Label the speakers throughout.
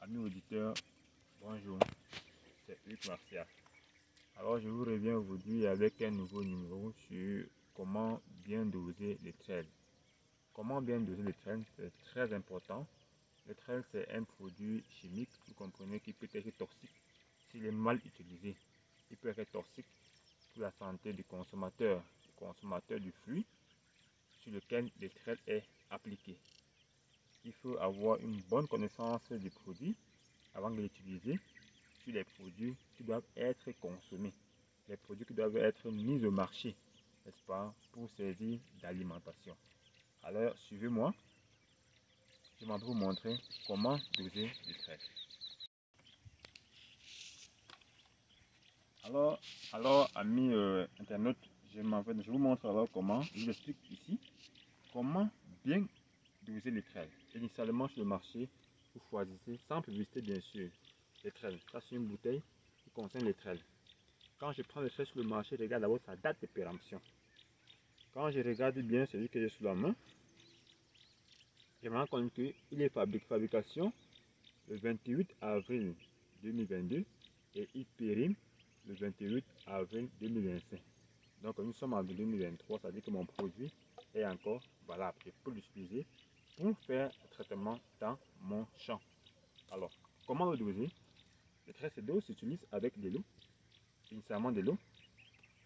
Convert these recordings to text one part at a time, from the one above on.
Speaker 1: Amis auditeurs, bonjour, c'est Luc Martial. Alors je vous reviens aujourd'hui avec un nouveau numéro sur comment bien doser les trails. Comment bien doser les trails, c'est très important. Le trail, c'est un produit chimique, vous comprenez, qui peut être toxique s'il est mal utilisé. Il peut être toxique pour la santé du consommateur du fruit sur lequel le trail est appliqué. Il faut avoir une bonne connaissance du produit avant de l'utiliser sur les produits qui doivent être consommés, les produits qui doivent être mis au marché, n'est-ce pas, pour servir d'alimentation. Alors, suivez-moi, je vais vous montrer comment doser le trail. Alors amis internautes, je vous montre alors comment, je vous explique ici, comment bien doser les trails. Initialement sur le marché, vous choisissez, sans publicité bien sûr, les trails. Ça c'est une bouteille qui contient les trails. Quand je prends le trait sur le marché, je regarde d'abord sa date de péremption. Quand je regarde bien celui que j'ai sous la main, je me rends compte qu'il est fabrication le 28 avril 2022 et il périme le 28 avril 2025. Donc nous sommes en 2023, ça veut dire que mon produit est encore valable. Je peux l'utiliser pour faire le traitement dans mon champ. Alors, comment le doser? Le trait d'eau s'utilise avec de l'eau, initialement de l'eau,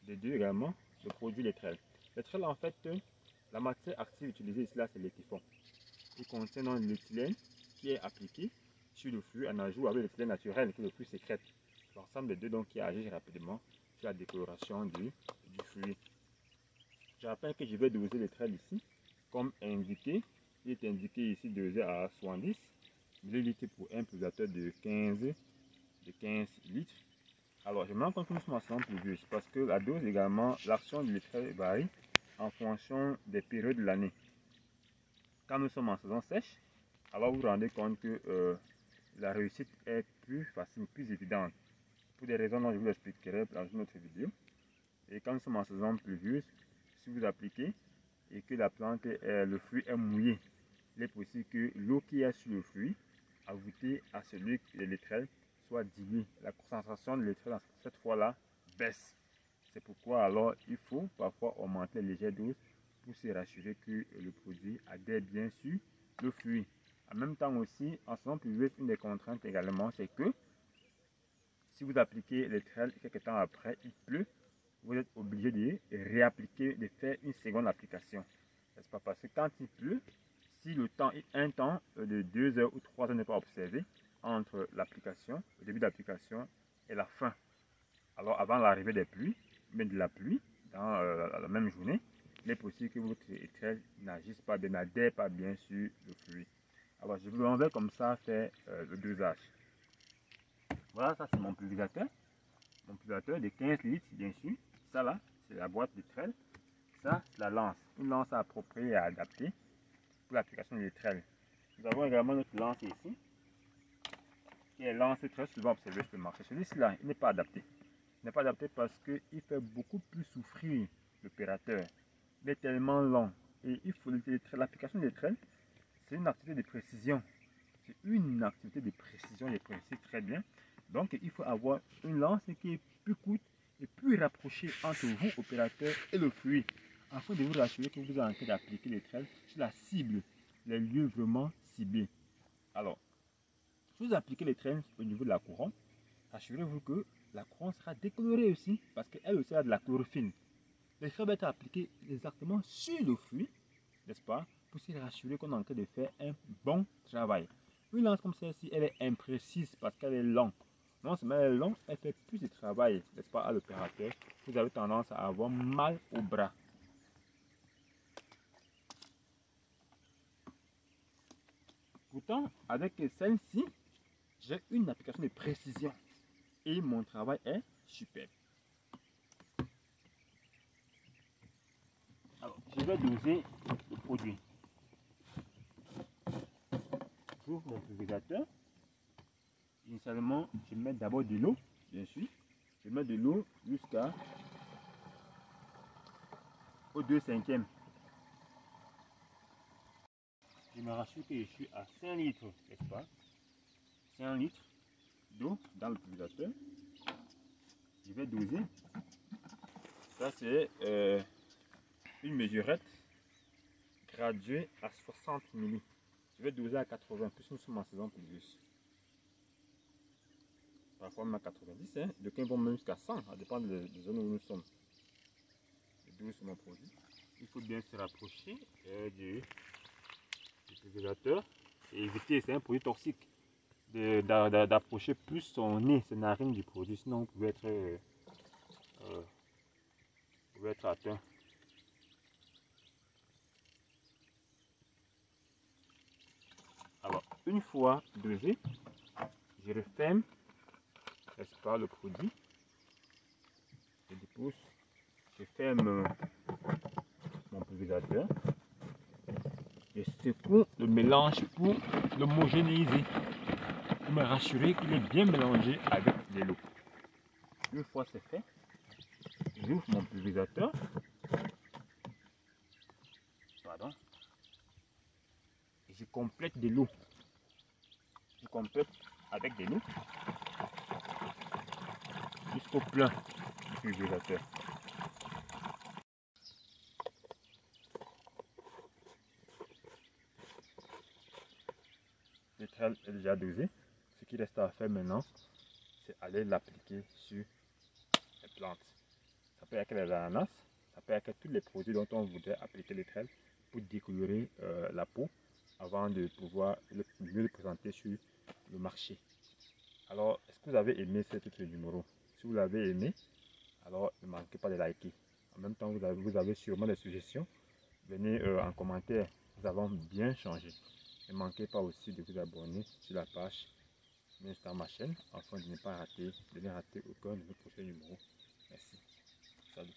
Speaker 1: de deux également, le produit l'étrel. L'étrel, en fait, la matière active utilisée ici, c'est l'étifon. Il contient donc l'éthylène qui est appliqué sur le fruit en ajout avec l'éthylène naturel que le fruit sécrète. L'ensemble des deux donc qui agit rapidement sur la décoloration du fruit. Je rappelle que je vais doser l'étrel ici, comme indiqué. Il est indiqué ici dosé à 70 ml pour un pulvérisateur de 15 litres. Alors, je me rends compte que nous sommes en saison pluvieuse parce que la dose également, l'action de l'étrel varie en fonction des périodes de l'année. Quand nous sommes en saison sèche, alors vous vous rendez compte que la réussite est plus facile, plus évidente. Pour des raisons dont je vous expliquerai dans une autre vidéo. Et quand nous sommes en saison pluvieuse, si vous appliquez et que la plante, le fruit est mouillé, il est possible que l'eau qui est sur le fruit, ajoutée à celui de l'étrel, soit diluée. La concentration de l'étrel, cette fois-là, baisse. C'est pourquoi alors il faut parfois augmenter les légères doses pour se rassurer que le produit adhère bien sur le fruit. En même temps aussi, en saison pluvieuse, une des contraintes également, c'est que si vous appliquez l'étrel et quelques temps après, il pleut, vous êtes obligé de réappliquer, de faire une seconde application. N'est-ce pas? Parce que quand il pleut, si le temps est un temps de 2 heures ou 3 heures n'est pas observé entre l'application, le début d'application et la fin, alors avant l'arrivée des pluies, mais de la pluie dans la même journée, il est possible que votre étrel n'agisse pas bien, n'adhère pas bien sur le fruit. Alors je vous l'envoie comme ça faire le dosage. Voilà, ça c'est mon pulvérisateur de 15 litres bien sûr. Ça là, c'est la boîte de trail. Ça, c'est la lance. Une lance appropriée et adaptée pour l'application des trails. Nous avons également notre lance ici, qui est lance très souvent observée sur le marché. Celui-ci là, il n'est pas adapté. Il n'est pas adapté parce qu'il fait beaucoup plus souffrir l'opérateur. Il est tellement lent. Et il faut l'application des trails, c'est une activité de précision. C'est une activité de précision, je précise très bien. Donc il faut avoir une lance qui est plus courte et plus rapprochée entre vous, opérateur, et le fruit, afin de vous rassurer que vous êtes en train d'appliquer les trails sur la cible, les lieux vraiment ciblés. Alors, si vous appliquez les trails au niveau de la couronne, assurez-vous que la couronne sera décolorée aussi, parce qu'elle aussi a de la chlorophylle. Les trails vont être appliqués exactement sur le fruit, n'est-ce pas, pour se rassurer qu'on est en train de faire un bon travail. Une lance comme celle-ci, elle est imprécise parce qu'elle est longue. Non seulement elle est longue, elle fait plus de travail, n'est-ce pas, à l'opérateur. Vous avez tendance à avoir mal au bras. Pourtant, avec celle-ci, j'ai une application de précision et mon travail est superbe. Alors, je vais doser le produit. J'ouvre mon pulvérisateur. Initialement, je mets d'abord de l'eau, bien sûr. Je mets de l'eau jusqu'à au 2/5. Je me rassure que je suis à 5 litres, n'est-ce pas? 100 litres d'eau dans le pulvérisateur. Je vais doser. Ça c'est une mesurette graduée à 60 ml. Je vais doser à 80, plus nous sommes en saison pluvieuse. Parfois même à 90, hein. D'aucuns vont même jusqu'à 100, ça dépend des zones où nous sommes. Je dose mon produit. Il faut bien se rapprocher du pulvérisateur et éviter, c'est un produit toxique, d'approcher plus son nez, ses narines du produit, sinon vous pouvez être atteint. Alors, une fois dosé, je referme, n'est-ce pas, le produit. Je dépose, je ferme mon pulvérisateur. Je secoue le mélange pour l'homogénéiser, pour me rassurer qu'il est bien mélangé avec de l'eau. Une fois c'est fait, j'ouvre mon pulvérisateur. Pardon. Et je complète de l'eau. Je complète avec de l'eau jusqu'au plein du pulvérisateur. L'étrelle est déjà dosée. Ce qui reste à faire maintenant, c'est aller l'appliquer sur les plantes. Ça peut être les ananas, ça peut être tous les produits dont on voudrait appliquer l'étrelle pour décolorer la peau avant de pouvoir mieux le présenter sur le marché. Alors, est-ce que vous avez aimé ce numéro? Si vous l'avez aimé, alors ne manquez pas de liker. En même temps, vous avez sûrement des suggestions. Venez en commentaire, nous avons bien changé. Ne manquez pas aussi de vous abonner sur la page dans ma chaîne afin de ne pas rater, aucun de nos prochains numéros. Merci. Salut.